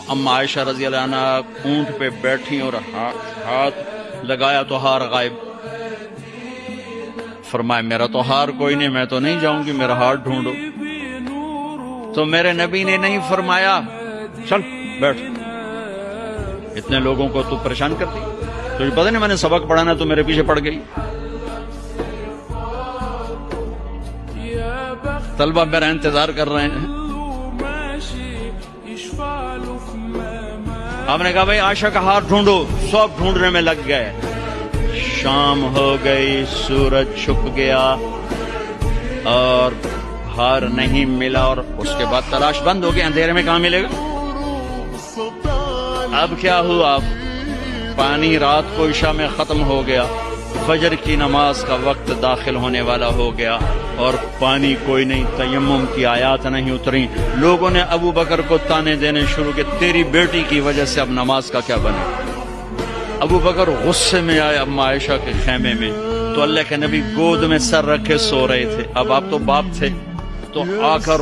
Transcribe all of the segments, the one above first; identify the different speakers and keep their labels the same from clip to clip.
Speaker 1: اما عائشہ رضی اللہ عنہ اونٹ پہ بیٹھی اور ہاتھ لگایا تو ہار غائب. فرمایا میرا تو ہار کوئی نہیں، میں تو نہیں جاؤں گی، میرا ہار ڈھونڈو. تو میرے نبی نے نہیں فرمایا چل بیٹھ، اتنے لوگوں کو تو پریشان کرتی، تجھے پتہ نہیں میں نے سبق پڑھانا تو میرے پیچھے پڑ گئی. طلبہ میرا انتظار کر رہے ہیں. آپ نے کہا بھائی عائشہ کا ہار ڈھونڈو. سب ڈھونڈنے میں لگ گئے. شام ہو گئی، سورج چھپ گیا اور ہار نہیں ملا، اور اس کے بعد تلاش بند ہو گئی. اندھیرے میں کہاں ملے گا؟ اب کیا ہوا؟ پانی رات کو عشاء میں ختم ہو گیا، فجر کی نماز کا وقت داخل ہونے والا ہو گیا اور پانی کوئی نہیں، تیمم کی آیات نہیں اتری. لوگوں نے ابو بکر کو تانے دینے شروع کیے، تیری بیٹی کی وجہ سے اب نماز کا کیا بنے. ابو بکر غصے میں آئے اما عائشہ کے خیمے میں، تو اللہ کے نبی گود میں سر رکھے سو رہے تھے. اب آپ تو باپ تھے تو آ کر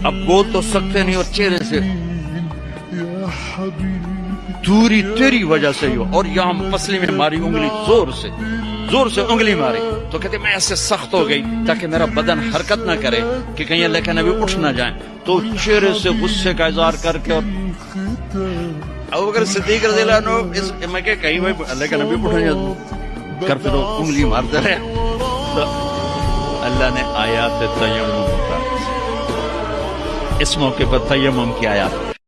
Speaker 1: اب گود تو سکتے نہیں، اور چہرے سے دوری تیری وجہ سے ہو، اور یہاں پسلی میں ماری انگلی، زور سے انگلی ماری. تو کہتے میں ایسے سخت ہو گئی تاکہ میرا بدن حرکت نہ کرے کہ کہیں اللہ کے نبی اٹھ نہ جائیں. تو چہرے سے غصے کا اظہار کر کے، اور ابوبکر صدیق رضی اللہ عنہ میں کہ کہیں بھائی اللہ کے نبی اٹھ جائیں کر پھر انگلی مارتے رہے. تو اللہ نے آیات تیمم کا اس موقع پر تیمم کی آیات